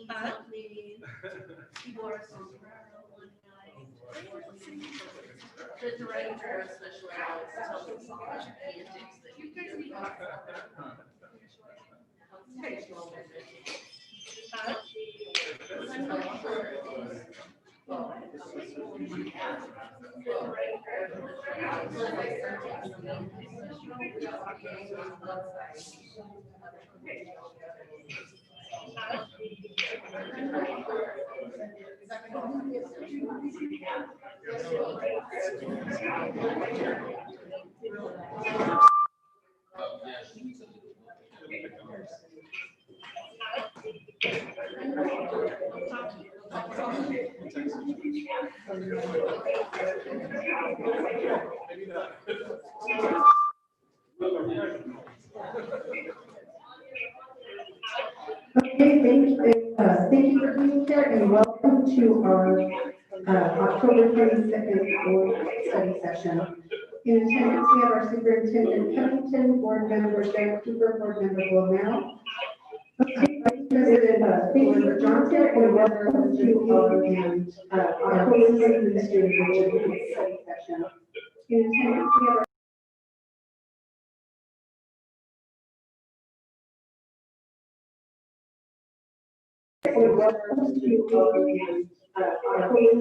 The director of special ed tells us all the antics that you guys need. Okay, thank you for being here and welcome to our October 22nd board study session. In attendance, we have our superintendent Covington, board member Greg Cooper, board member Will Vice President Steve Johnson, and welcome to our police administrative study session. In attendance, we have our welcome to our police. I pledge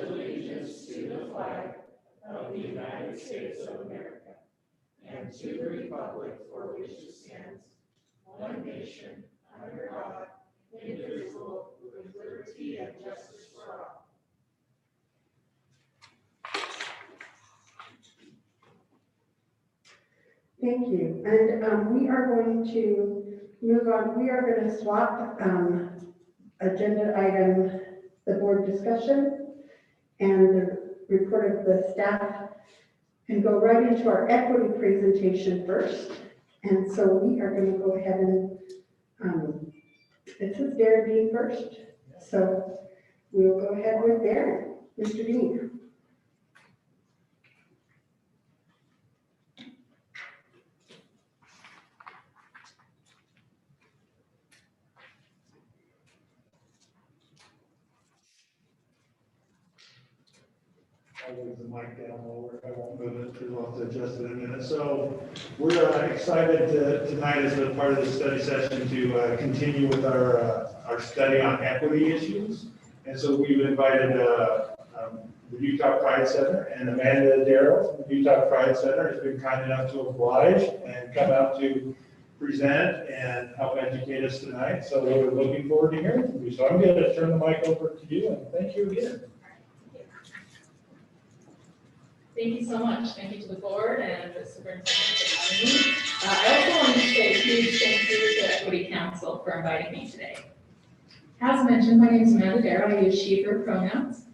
allegiance to the flag of the United States of America and to the republic for which it stands, one nation, under God, indivisible, with liberty and justice for all. Thank you. And we are going to move on. We are going to swap agenda item, the board discussion and the report of the staff, and go right into our equity presentation first. And so we are going to go ahead and, this is Darren Dean first. So we'll go ahead with Darren. Mr. Dean. I'll leave the mic down lower. I won't move it because we'll have to adjust it in a minute. So we're excited tonight as a part of the study session to continue with our study on equity issues. And so we've invited the Utah Pride Center, and Amanda Darrow from the Utah Pride Center has been kind enough to oblige and come out to present and help educate us tonight. So we're looking forward to hearing from you. So I'm going to turn the mic over to you, and thank you again. Thank you so much. Thank you to the board and the superintendent for having me. I also want to say a huge thank you to Equity Council for inviting me today. As mentioned, my name is Amanda Darrow. I use she, her pronouns.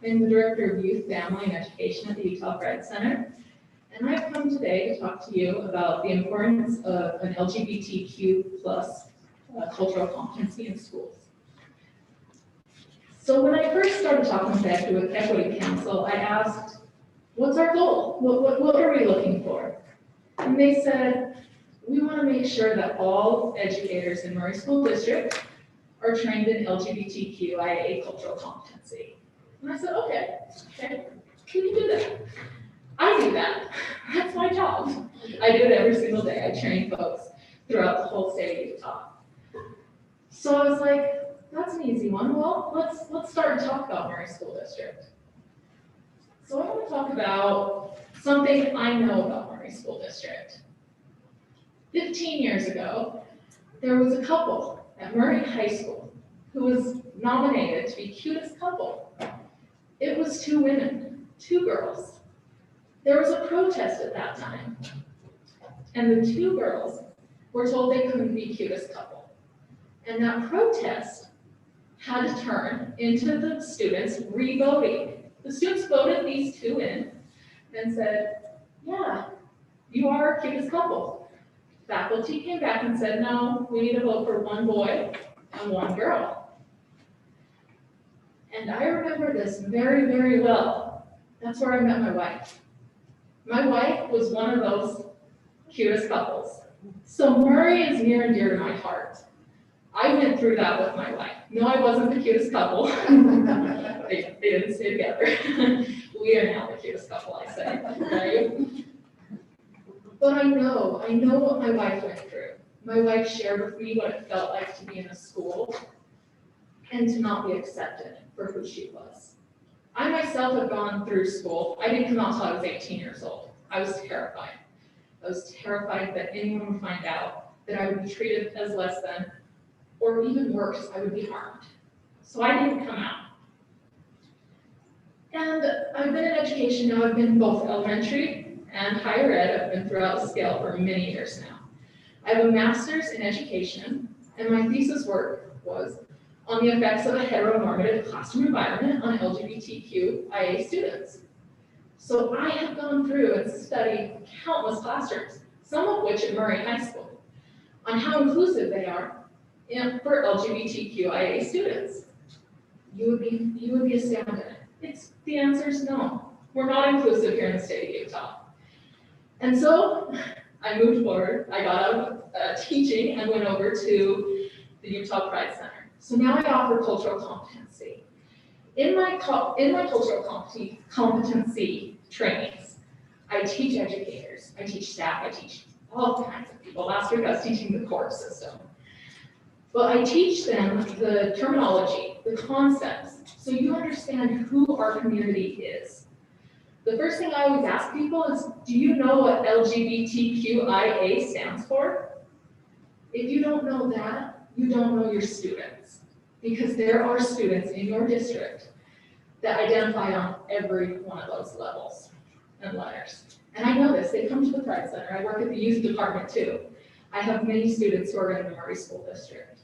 I'm the Director of Youth, Family, and Education at the Utah Pride Center. And I've come today to talk to you about the importance of an LGBTQ plus cultural competency in schools. So when I first started talking to Equity Council, I asked, what's our goal? What are we looking for? And they said, we want to make sure that all educators in Murray School District are trained in LGBTQIA cultural competency. And I said, okay, can you do that? I do that. That's my job. I do it every single day. I train folks throughout the whole state of Utah. So I was like, that's an easy one. Well, let's start and talk about Murray School District. So I want to talk about something I know about Murray School District. 15 years ago, there was a couple at Murray High School who was nominated to be cutest couple. It was two women, two girls. There was a protest at that time, and the two girls were told they couldn't be cutest couple. And that protest had to turn into the students re-voting. The students voted these two in and said, yeah, you are our cutest couple. Faculty came back and said, no, we need to vote for one boy and one girl. And I remember this very, very well. That's where I met my wife. My wife was one of those cutest couples. So Murray is near and dear to my heart. I went through that with my wife. No, I wasn't the cutest couple. They didn't stay together. We are now the cutest couple, I say, right? But I know what my wife went through. My wife shared with me what it felt like to be in a school and to not be accepted for who she was. I myself have gone through school. I didn't come out until I was 18 years old. I was terrified. I was terrified that anyone would find out that I would be treated as less than, or even worse, I would be harmed. So I didn't come out. And I've been in education now. I've been both elementary and higher ed. I've been throughout the scale for many years now. I have a master's in education, and my thesis work was on the effects of a heteronormative classroom environment on LGBTQIA students. So I have gone through and studied countless classrooms, some of which at Murray High School, on how inclusive they are for LGBTQIA students. You would be astounded. The answer is no. We're not inclusive here in the state of Utah. And so I moved forward. I got out of teaching and went over to the Utah Pride Center. So now I offer cultural competency. In my cultural competency trainings, I teach educators, I teach staff, I teach all kinds of people. Last week I was teaching the court system. But I teach them the terminology, the concepts, so you understand who our community is. The first thing I always ask people is, do you know what LGBTQIA stands for? If you don't know that, you don't know your students, because there are students in your district that identify on every one of those levels and letters. And I know this, they come to the Pride Center. I work at the youth department too. I have many students who are in the Murray School District.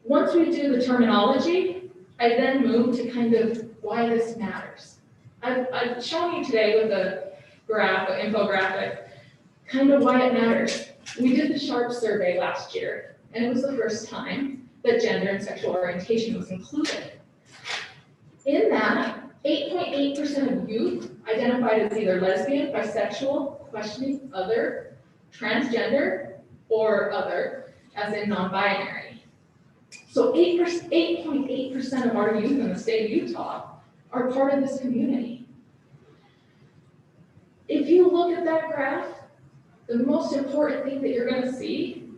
Once we do the terminology, I then move to kind of why this matters. I've shown you today with a graph, an infographic, kind of why it matters. We did the SHARP survey last year, and it was the first time that gender and sexual orientation was included. In that, 8.8% of youth identified as either lesbian, bisexual, questioning, other, transgender, or other, as in non-binary. So 8.8% of our youth in the state of Utah are part of this community. If you look at that graph, the most important thing that you're going to see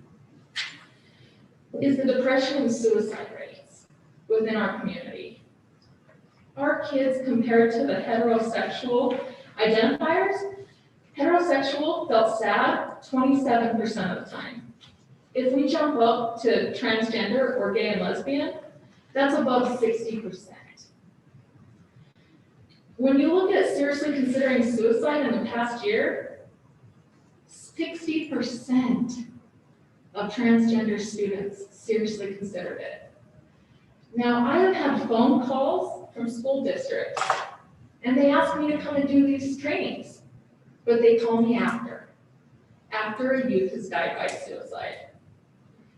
is the depression and suicide rates within our community. Our kids, compared to the heterosexual identifiers, heterosexual felt sad 27% of the time. If we jump up to transgender or gay and lesbian, that's above 60%. When you look at seriously considering suicide in the past year, 60% of transgender students seriously considered it. Now, I have had phone calls from school districts, and they ask me to come and do these trainings, but they call me after a youth has died by suicide.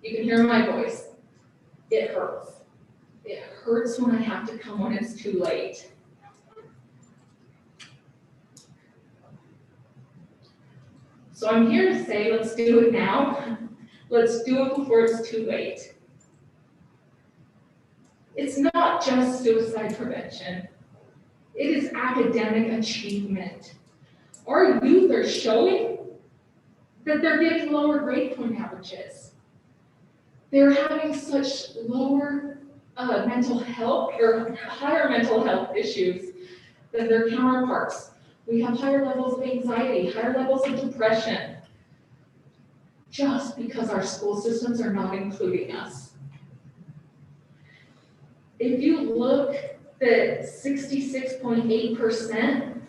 You can hear my voice. It hurts. It hurts when I have to come when it's too late. So I'm here to say, let's do it now. Let's do it before it's too late. It's not just suicide prevention. It is academic achievement. Our youth are showing that they're getting lower grade point averages. They're having such lower mental health or higher mental health issues than their counterparts. We have higher levels of anxiety, higher levels of depression, just because our school systems are not including us. If you look at 66.8%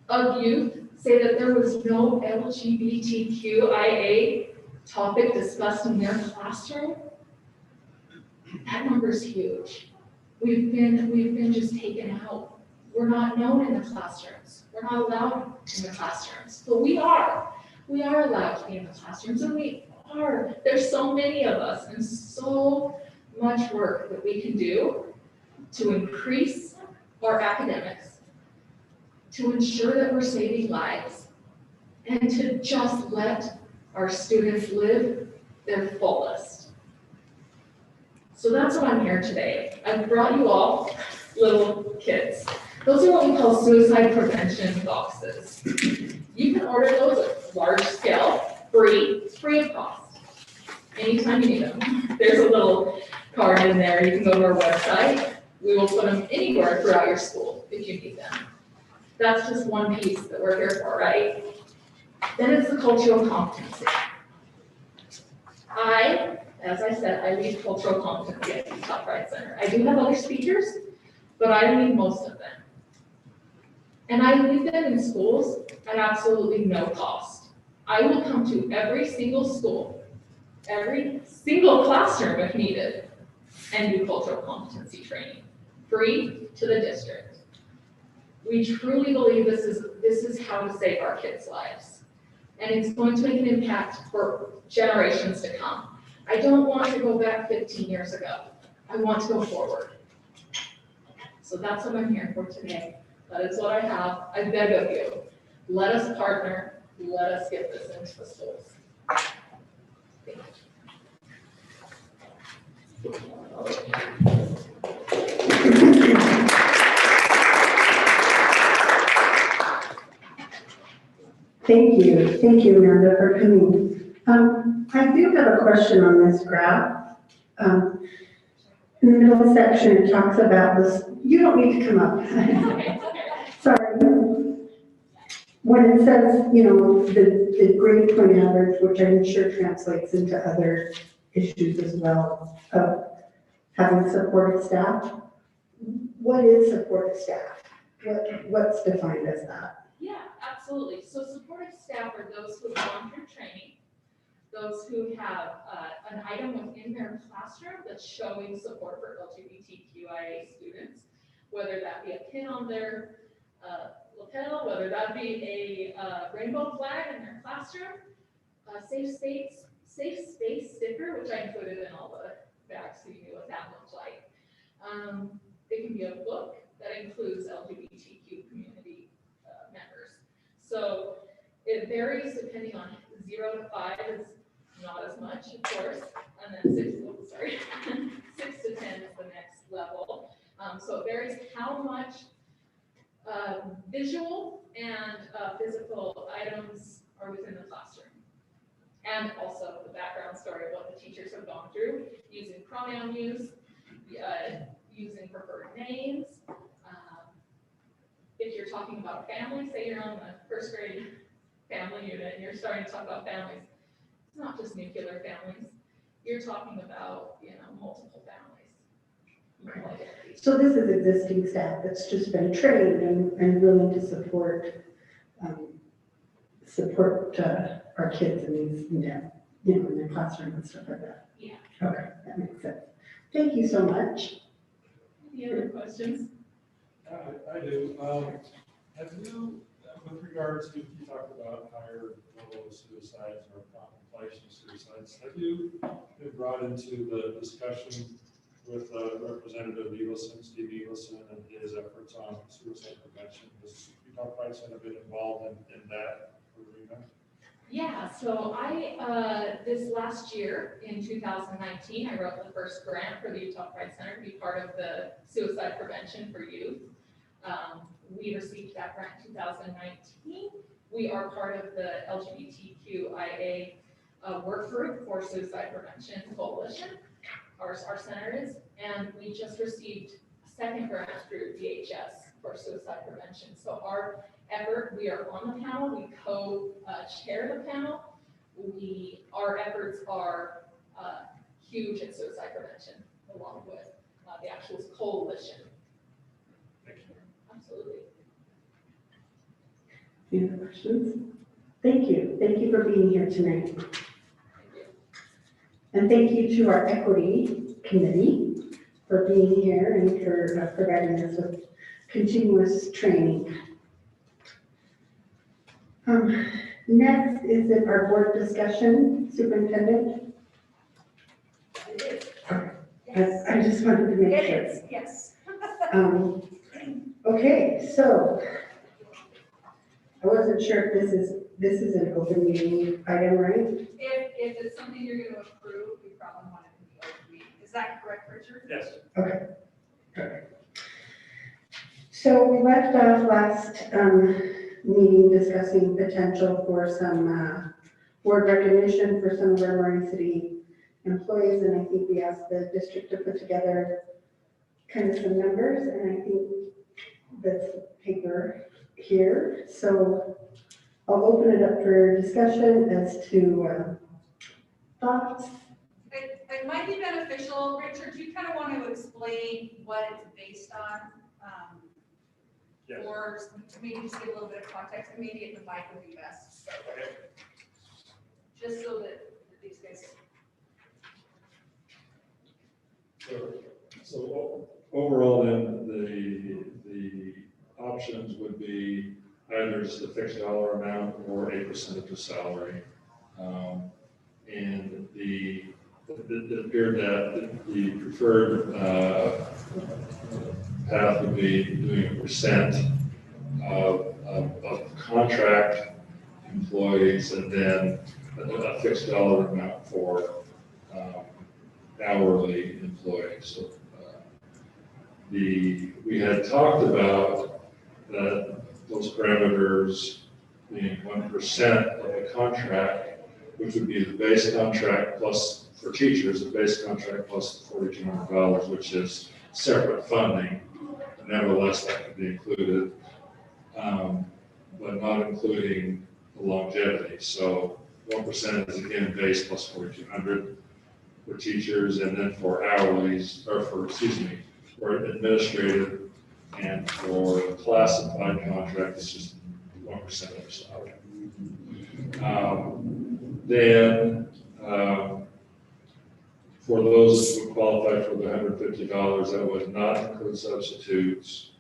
of youth say that there was no LGBTQIA topic discussed in their classroom, that number's huge. We've been just taken out. We're not known in the classrooms. We're not allowed in the classrooms, but we are. We are allowed to be in the classrooms, and we are. There's so many of us and so much work that we can do to increase our academics, to ensure that we're saving lives, and to just let our students live their fullest. So that's why I'm here today. I've brought you all little kits. Those are what we call suicide prevention boxes. You can order those at large scale, free of cost, anytime you need them. There's a little card in there. You can go to our website. We will put them anywhere throughout your school if you need them. That's just one piece that we're here for, right? Then it's the cultural competency. As I said, I lead cultural competency at the Utah Pride Center. I do have other speakers, but I lead most of them. And I lead them in schools at absolutely no cost. I will come to every single school, every single classroom if needed, and do cultural competency training, free to the district. We truly believe this is how to save our kids' lives. And it's going to make an impact for generations to come. I don't want to go back 15 years ago. I want to go forward. So that's what I'm here for today. That is what I have. I beg of you, let us partner. Let us get this into the schools. Thank you. Thank you, Amanda, for coming. I do have a question on this graph. In the middle section, it talks about this, you don't need to come up. Sorry. When it says, the grade point average, which I'm sure translates into other issues as well, of having supportive staff. What is supportive staff? What's defined as that? Yeah, absolutely. So supportive staff are those who have gone through training, those who have an item within their classroom that's showing support for LGBTQIA students, whether that be a pin on their lapel, whether that be a rainbow flag in their classroom, a safe space sticker, which I included in all the bags so you knew what that looked like. It can be a book that includes LGBTQ community members. So it varies depending on 0 to 5 is not as much, of course, and then 6 to 10 is the next level. So it varies how much visual and physical items are within the classroom. And also the background story of what the teachers have gone through, using pronoun use, using preferred names. If you're talking about family, say you're on the first grade family unit and you're starting to talk about families, it's not just nuclear families. You're talking about, multiple families. So this is existing staff that's just been trained and willing to support our kids in these, in the classroom and stuff like that. Yeah. Okay, that makes sense. Thank you so much. Any other questions? I do. Have you, with regards to, you talked about higher level of suicides or contemplation of suicides, have you been brought into the discussion with Representative Steve Evelson, and his efforts on suicide prevention? Has Utah Pride Center been involved in that arena? Yeah, so I, this last year in 2019, I wrote the first grant for the Utah Pride Center to be part of the suicide prevention for youth. We received that grant in 2019. We are part of the LGBTQIA work group for suicide prevention coalition. Our center is, and we just received a second grant through DHS for suicide prevention. So our effort, we are on the panel, we co-chair the panel. Our efforts are huge in suicide prevention, along with the actual coalition. Thank you. Absolutely. Any other questions? Thank you. Thank you for being here tonight. Thank you. And thank you to our equity committee for being here and for providing us with continuous training. Next is our board discussion, Superintendent. It is. Okay. I just wanted to make It sure. is, yes. Okay, so I wasn't sure if this is this is an open meeting item, right? If it's something you're gonna approve, we probably want it to be open meeting. Is that correct, Richard? Yes. So we left off last meeting discussing potential for some board recognition for some of our Murray City employees, and I think we asked the district to put together kind of some numbers, and I think that's the paper here. So I'll open it up for discussion as to thoughts. It might be beneficial, Richard, you kind of want to explain what it's based on. Yes. Or maybe just give a little bit of context, and maybe at the mic would be best. Just so that these guys. So overall, then, the options would be either just a fixed dollar amount or a percentage of salary. And it appeared that the preferred path would be doing a percent of contract employees and then a fixed dollar amount for hourly employees. So we had talked about that those parameters being 1% of the contract, which would be the base contract plus, for teachers, the base contract plus $4,200, which is separate funding. Nevertheless, that could be included, but not including the longevity. So 1% is again base plus 4,200 for teachers, and then for hourlies, or for administrative and for classified contract, it's just 1% of their salary. Then for those who qualify for the $150, that would not include substitutes.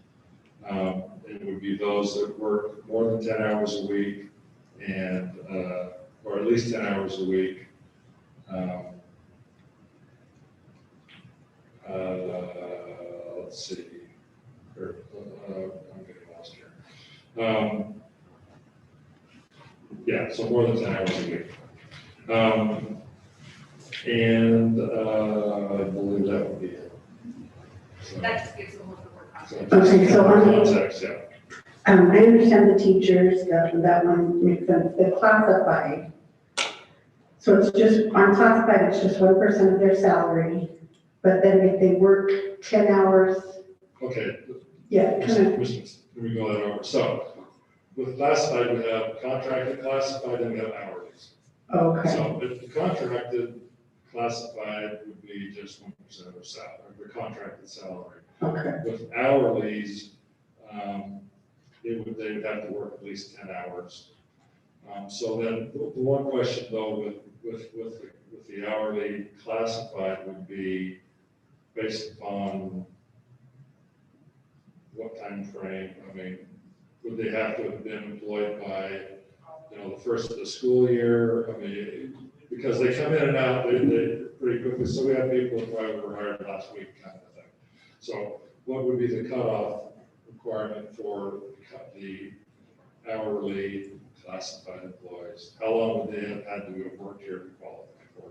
It would be those that work more than 10 hours a week and, or at least 10 hours a week. Let's see, I'm getting lost here. Yeah, so more than 10 hours a week. And I believe that would be it. So, That just gives them a little bit more context. Okay, so on the- context, yeah. I understand the teachers, that one makes sense, the classified. So it's just, on classified, it's just 1% of their salary, but then if they work 10 hours, Okay, yeah, kind of, let me go that over. So with classified, we have contracted classified and we have hourlies. okay, So if the contracted classified would be just 1% of their salary, their contracted salary. okay, With hourlies, they would have to work at least 10 hours. So then the one question though with the hourly classified would be based upon what time frame? I mean, would they have to have been employed by, the first of the school year? I mean, because they come in and out, they pretty quickly. So we have people who probably were hired last week kind of thing. So what would be the cutoff requirement for the hourly classified employees? How long would they have had to have worked here to qualify for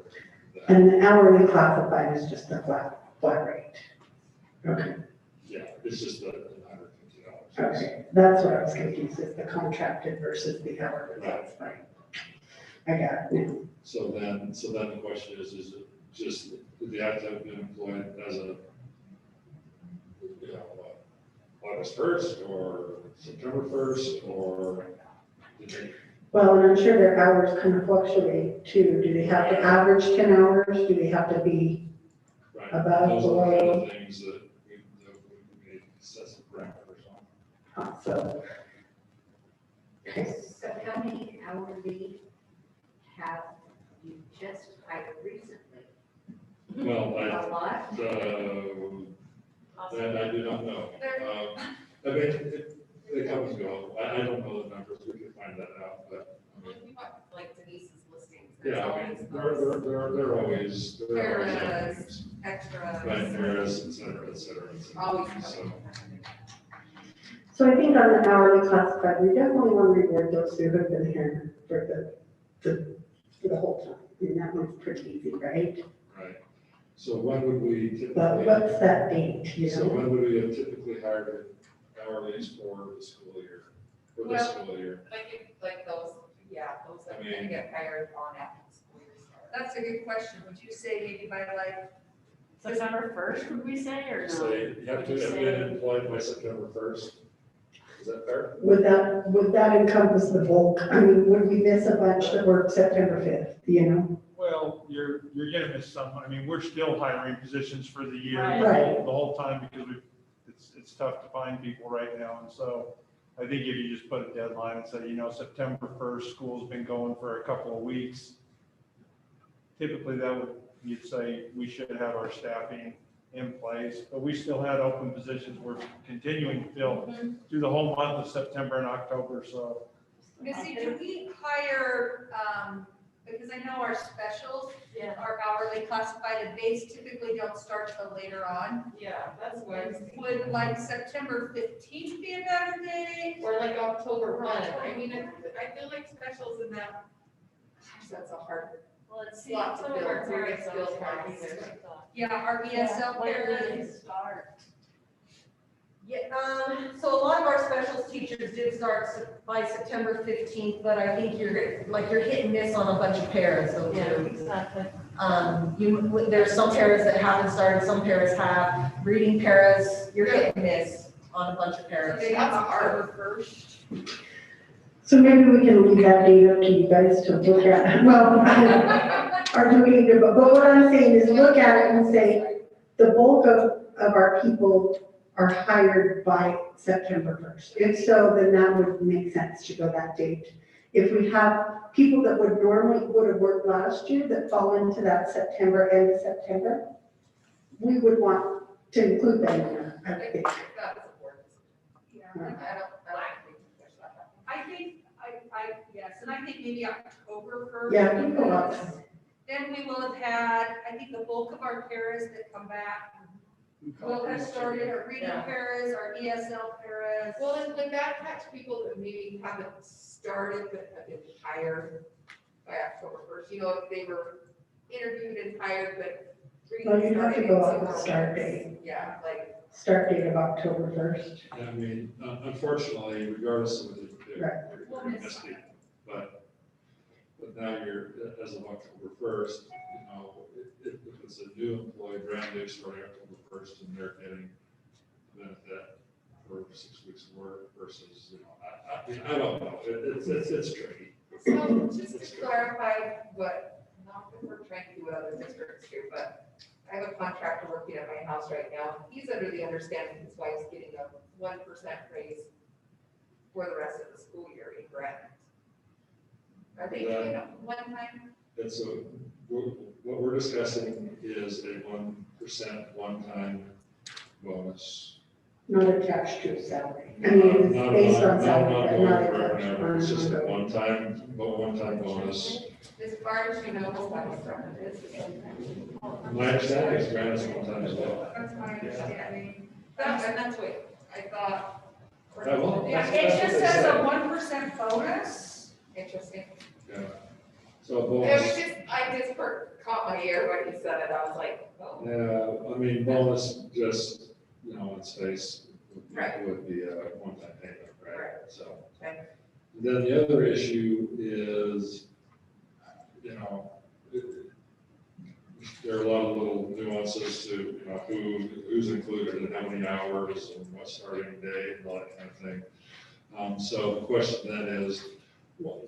that? and the hourly classified is just a flat rate. Okay, Yeah, it's just the $150. okay, that's what I was confused, is the contracted versus the hourly classified. I got it now. So then the question is it just, did they have to have been employed as a, August 1st or September 1st, or did they? Well, and I'm sure their hours kind of fluctuate too. Do they have to average 10 hours? Do they have to be Right. above, Those are the kind below? of things that we set some parameters on. So, okay, So how many hourly have you just hired recently? Well, A lot? that I do not know. I mean, they come and go. I don't know the numbers. We can find that out, but. Like Denise's listings. there's Yeah, I always mean, those they're always. Paras, things. extras. Right, paras, et cetera, et cetera, et cetera. Always So, So I think on the hourly classified, we definitely want to reward those who have been here for the whole time. I mean, that one's pretty easy, right? Right. So when would we But typically, what's that date, you so know? when would we have typically hired hourlies for the school year? For this Well- school year? Like those, yeah, those that I mean- get hired on after the school year starts. That's a good question. Would you say maybe by like, September first, would we say, or no? Say, you have to have been employed by September 1st. Is that fair? Would that encompass the bulk? I mean, would we miss a bunch that worked September 5th, you know? Well, you're gonna miss some. I mean, we're still hiring positions for the year, Right. the whole time, because it's tough to find people right now. And so I think if you just put a deadline and say, you know, September 1st, school's been going for a couple of weeks. Typically you'd say we should have our staffing in place, but we still had open positions. We're continuing to fill through the whole month of September and October, so. Missy, do we hire, because I know our specials, Yeah, our hourly classified, and they typically don't start till later on. Yeah, that's what I was thinking. Would like September 15th be a better day? Or like October 1. I mean, I feel like specials in that, gosh, that's a hard well, let's see. slot to Some of fill. our It's where parents it's don't filled start by either. either. Yeah, our ESL When do they parents. start? Yeah, so a lot of our specials teachers did start by September 15th, but I think you're hit and miss on a bunch of paras, so Yeah, too. exactly. There's some paras that haven't started, some paras have. Reading paras, you're hit and miss on a bunch of paras. They have October 1st. So maybe we can leave that date up to you guys to look at. Well, or do we need to, but what I'm saying is look at it and say, the bulk of our people are hired by September 1st. If so, then that would make sense to go that date. If we have people that would have worked last year that fall into that September, end of September, we would want to include them in there, I think. That's a board decision. Yeah. I don't think we can push that. I think, yes, and I think maybe October 1st. Yeah, we go up. Then we will have had, I think the bulk of our paras that come back will have started our reading Yeah. paras, our ESL paras. Well, and like that catch people that maybe haven't started but have been hired by October 1st, you know, if they were interviewed and hired, but. Well, you have to started go in off the September. start date. Yeah, like, Start date of October 1st. I mean, unfortunately, regardless of the, Right. you're misty, but now you're, as of October 1st, you know, if it's a new employee, brand new starting October 1st, and they're getting benefit for 6 weeks of work versus, you know, I don't know, it's tricky. so just to clarify what, not that we're trying to do what other districts do, but I have a contractor working at my house right now. He's under the understanding his wife's getting a 1% raise for the rest of the school year in grant. Are they doing it one time? And so what we're discussing is a 1% one-time bonus. Not attached to a salary. I mean, it's based on salary, but not forever and attached. ever. It's just a on- one-time bonus. As far as you know, that's what it is. My understanding is grant is one-time as well. That's my understanding. And that's what I thought. Yeah, well, Yeah, that's it what just they says said. a 1% bonus. Interesting. Yeah. So a It was bonus, just, I just caught my ear when he said it. I was like, oh. yeah, I mean, bonus just, you know, its face Right. would be a one-time payment, right? Right. So. Okay. Then the other issue is, you know, there are a lot of little nuances to, you know, who's included and how many hours and what starting day and all that kind of thing. So the question then is, well,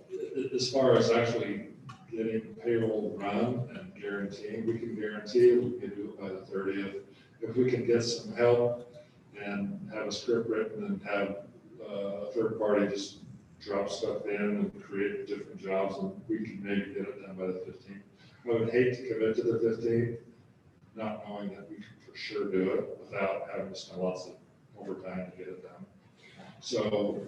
as far as actually getting payroll run and guaranteeing, we can guarantee it, we can do it by the 30th. If we can get some help and have a script written and have a third party just drop stuff in and create different jobs, and we can maybe get it done by the 15th. I would hate to commit to the 15th, not knowing that we can for sure do it without having to spend lots of overtime to get it done. So,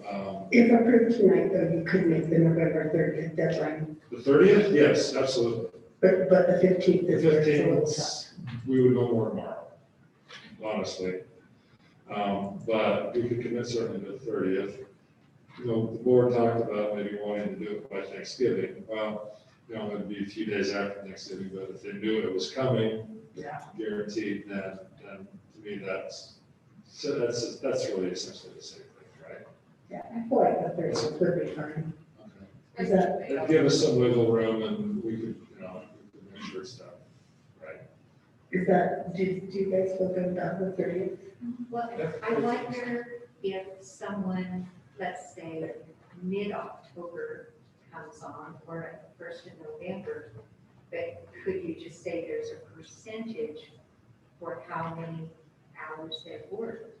If approved tonight, though, you could make the November 30th deadline, the 30th, yes, absolutely. but the 15th The is where it's a little tough. 15th, we would know more tomorrow, honestly. But we could commit certainly to the 30th. You know, the board talked about maybe wanting to do it by Thanksgiving. Well, you know, it'd be a few days after Thanksgiving, but if they knew it was coming, guaranteed, then to me, that's really essentially the same thing, right? Yeah, I feel like the 30th would be fine. Okay. Is that, It'd give us some wiggle room and we could, you know, we could make sure it's done, right? do you guys feel good about the 30th? Well, I wonder if someone, let's say, mid-October comes on, or at the 1st of November, but could you just say there's a percentage for how many hours they've worked?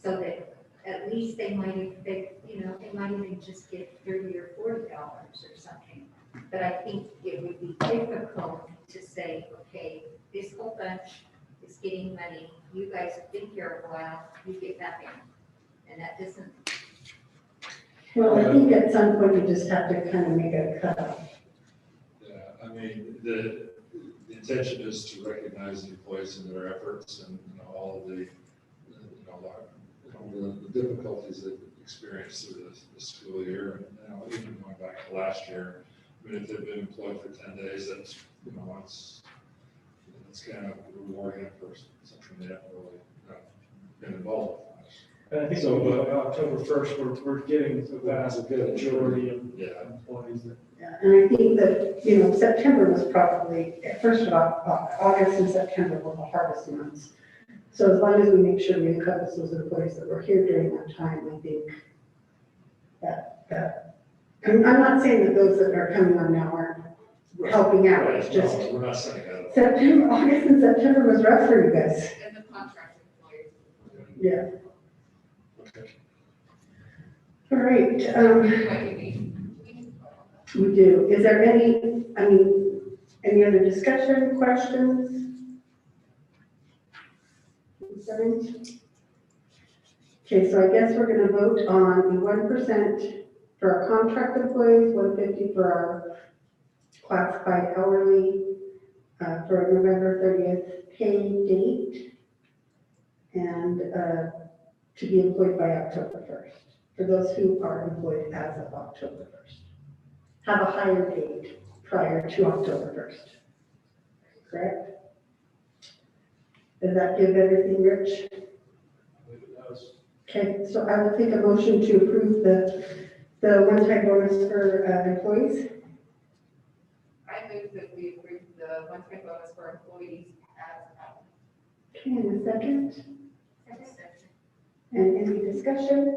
So that at least they might even just get 30 or 40 hours or something. But I think it would be difficult to say, okay, this whole bunch is getting money, you guys have been here a while, you get nothing. And that doesn't, Well, I think at some point you just have to kind of make a cutoff. Yeah, I mean, the intention is to recognize the employees and their efforts and, you know, all of the, the difficulties they've experienced through the school year. And, you know, even going back to last year, I mean, if they've been employed for 10 days, that's, you know, it's kind of rewarding for something they haven't really, you know, been involved with. And I think So, by October 1st, we're getting the vast majority of Yeah. employees that. Yeah, and I think that, September was probably, first of all, August and September were the hardest months. So as long as we make sure we encompass those employees that were here during that time, I think that, I'm not saying that those that are coming on now aren't helping out, it's just No, we're not saying that. September, August and September was rough for you guys. And the contract employees. Yeah, Okay. all right, we do. Is there any other discussion, questions? Concerns? Okay, so I guess we're gonna vote on the 1% for our contract employees, 150 for our classified hourly, for November 30th pay date, and, to be employed by October 1st, for those who are employed as of October 1st. Have a higher date prior to October 1st. Correct? Does that give everything, Rich? Okay, so I will take a motion to approve the one-time bonus for employees. I move that we approve the one-time bonus for employees as out. Okay, in a second. And any discussion?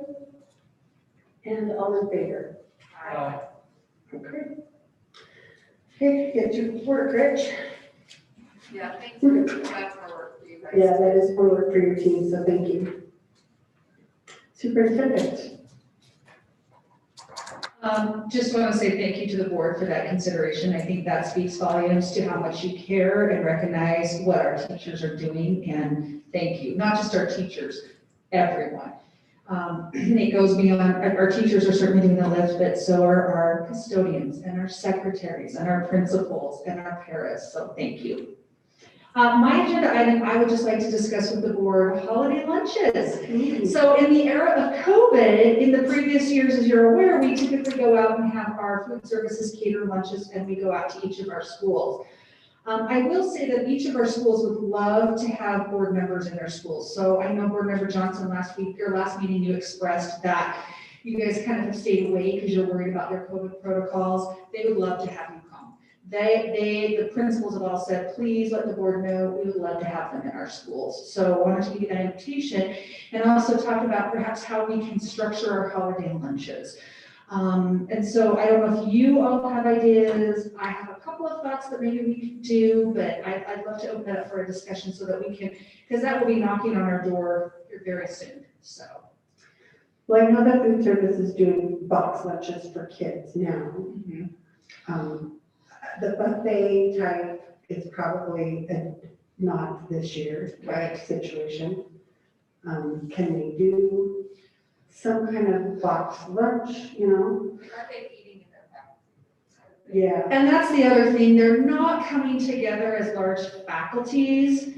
And all in favor? Okay. Okay, get to work, Rich. Yeah, thanks for, that's more work for you guys. Yeah, that is more work for your team, so thank you. Superintendent. Just want to say thank you to the board for that consideration. I think that speaks volumes to how much you care and recognize what our teachers are doing, and thank you. Not just our teachers, everyone. It goes beyond, our teachers are certainly doing the lift, but so are our custodians and our secretaries and our principals and our paras, so thank you. My agenda item, I would just like to discuss with the board holiday lunches. So in the era of COVID, in the previous years, as you're aware, we typically go out and have our food services cater lunches, and we go out to each of our schools. I will say that each of our schools would love to have board members in their schools. So I know Board Member Johnson last meeting, you expressed that you guys kind of have stayed away because you're worried about their COVID protocols. They would love to have you come. The principals have all said, please let the board know, we would love to have them in our schools. So I wanted to give you that invitation and also talk about perhaps how we can structure our holiday lunches. And so I don't know if you all have ideas. I have a couple of thoughts that maybe we could do, but I'd love to open that up for a discussion so that we can, because that will be knocking on our door very soon, so. Well, I know that food service is doing box lunches for kids now. The buffet type is probably not this year, right, situation. Can we do some kind of box lunch, Aren't they eating in their house? Yeah. And that's the other thing, they're not coming together as large faculties.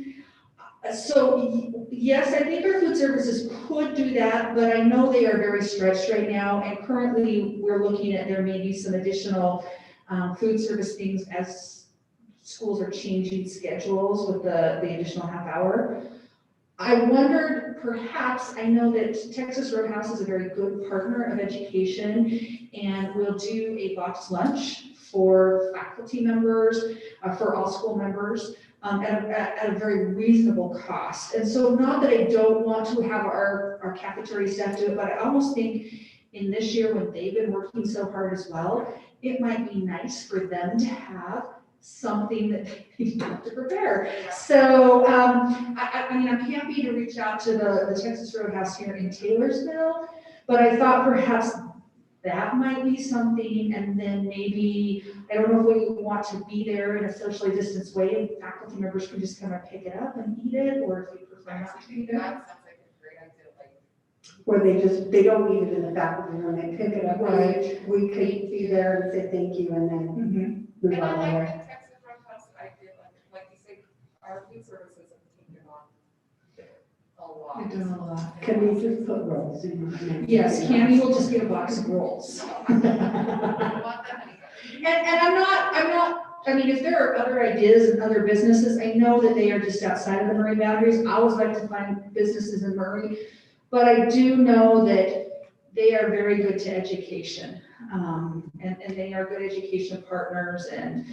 So yes, I think our food services could do that, but I know they are very stretched right now. And currently, we're looking at, there may be some additional food service things as schools are changing schedules with the additional half hour. I wondered, perhaps, I know that Texas Roadhouse is a very good partner of education, and will do a box lunch for faculty members, for all school members, at a very reasonable cost. And so, not that I don't want to have our cafeteria staff do it, but I almost think in this year, when they've been working so hard as well, it might be nice for them to have something that they don't have to prepare. So, I mean, I'm happy to reach out to the Texas Roadhouse here in Taylorsville, but I thought perhaps that might be something, and then maybe, I don't know if we want to be there in a socially distanced way, and faculty members can just come and pick it up and eat it, or if you prefer not to be there. That sounds like a great idea, like. Where they don't eat it in the faculty room, they pick it up. Right. We could be there and say thank you and then Mhm. move And I on like there. the Texas Roadhouse idea, like you say, our food services have taken on a lot. We've done a lot. Can we just put rolls in? Yes, Candy will just get a box of rolls. I want that money. And I'm not, I mean, if there are other ideas and other businesses, I know that they are just outside of the Murray boundaries. I always like to find businesses in Murray, but I do know that they are very good to education. And they are good education partners, and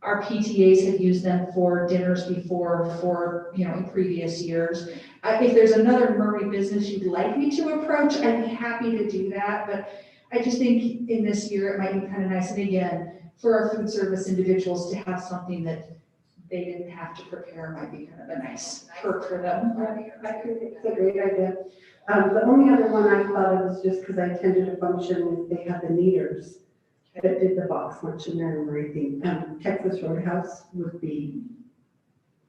our PTAs have used them for dinners before for, in previous years. If there's another Murray business you'd like me to approach, I'd be happy to do that, but I just think in this year, it might be kind of nice, and again, for our food service individuals to have something that they didn't have to prepare might be kind of a nice perk for them. I think it's a great idea. The only other one I thought of was just because I attended a function, they had the Neaters that did the box lunch in there and everything. Texas Roadhouse would be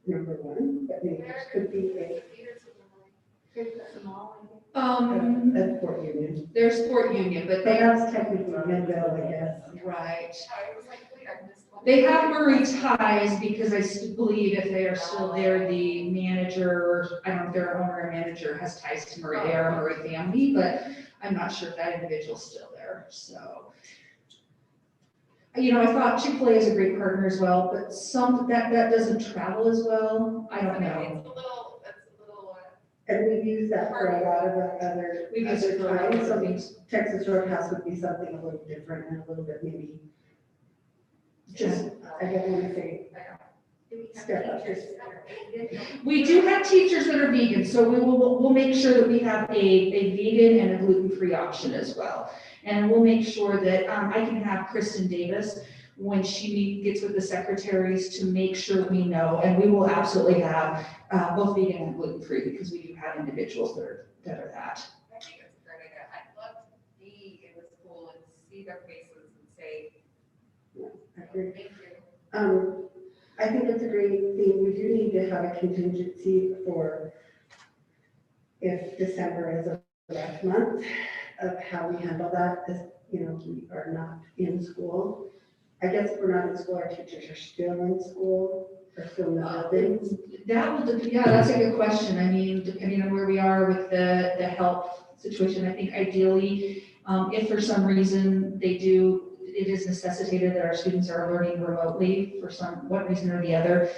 number one, but Neaters could be at Fort Union. There's Fort Union, but But they, that's technically Midvale, I guess. right. I was like, wait, I missed one. They have Murray ties because I believe if they are still there, the manager, I don't know if their owner or manager has ties to Murray, they are a Murray family, but I'm not sure if that individual's still there, so. I thought Chick-fil-A is a great partner as well, but that doesn't travel as well, I don't know. It's a little, And we've used that for a lot of our other. We've used it for a lot of times, so other things. Texas Roadhouse would be something a little different and a little bit maybe, just, I don't want to say, Do we have Step up. teachers that are vegan? We do have teachers that are vegan, so we'll make sure that we have a vegan and a gluten-free option as well. And we'll make sure that, I can have Kristen Davis, when she gets with the secretaries, to make sure we know, and we will absolutely have, both vegan and gluten-free, because we do have individuals that are that. I think it's a great idea. I'd love to be in the school and see their faces and say, I agree. thank you. I think it's a great thing. We do need to have a contingency for if December is a rough month of how we handle that, as, we are not in school. I guess if we're not in school, our teachers are still in school, or still in the building. That's a good question. I mean, depending on where we are with the health situation, I think ideally, if for some reason it is necessitated that our students are learning remotely for one reason or the other.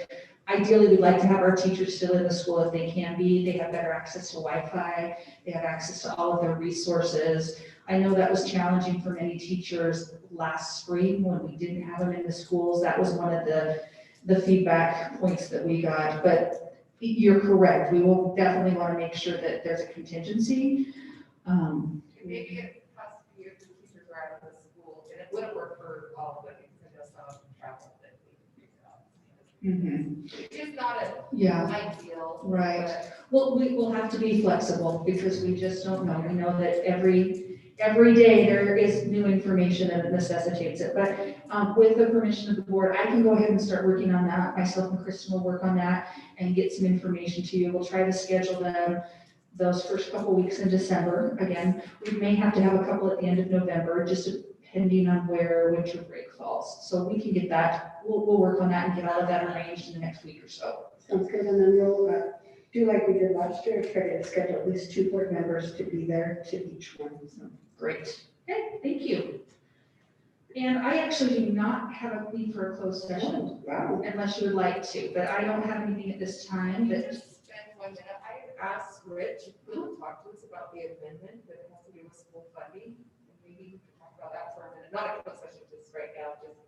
Ideally, we'd like to have our teachers still in the school if they can be. They have better access to Wi-Fi. They have access to all of their resources. I know that was challenging for many teachers last spring when we didn't have them in the schools. That was one of the feedback points that we got. But you're correct. We will definitely want to make sure that there's a contingency. Maybe it has to be if the teachers are out of the school, and it wouldn't work for all of them because I know some of them travel that we figure out. It is not Yeah. ideal. Right. but Well, we will have to be flexible because we just don't know. We know that every day there is new information that necessitates it. But with the permission of the board, I can go ahead and start working on that. Myself and Kristen will work on that and get some information to you. We'll try to schedule them those first couple weeks in December. Again, we may have to have a couple at the end of November, just depending on where winter break falls. So we can get that. We'll work on that and get all of that arranged in the next week or so. Sounds good, and then do like we did last year, try to schedule at least 2 board members to be there to each one, so. Great. Okay, thank you. And I actually do not have a need for a closed session, Wow. unless you would like to, but I don't have anything at this time, Can you but just spend 1 minute? I asked Rich if he would talk to us about the amendment that has to do with school funding. And maybe we could talk about that for a minute, not a closed session just right now, just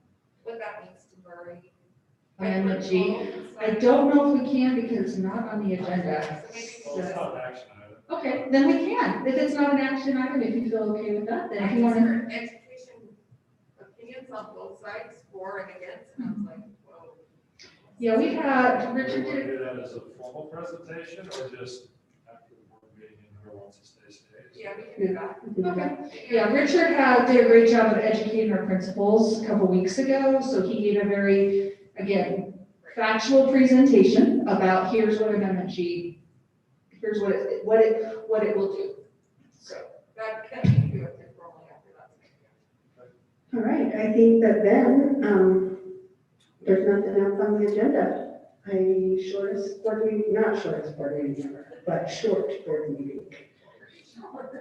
what that means to Murray. Amendment G. I don't know if we can because it's not on the agenda. So maybe Well, we'll it's just. not an action item. Okay, then we can. If it's not an action item, if you feel okay with that, then if I you just want to. heard education opinions on both sides, for and against, and I was like, whoa. Yeah, we had, Do we Richard want to did, do that as a formal presentation or just after the board meeting and whoever wants to stay stays? Yeah, we can do that. okay. Yeah, Richard did a great job of educating our principals a couple weeks ago, so he gave a very, again, factual presentation about here's what Amendment G, here's what it will do. So, That can be do it formally after that. All right, I think that then, there's nothing else on the agenda. Shortest board meeting, not shortest board meeting ever, but short board meeting.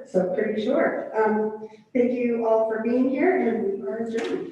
So pretty short. Thank you all for being here and we are adjourned.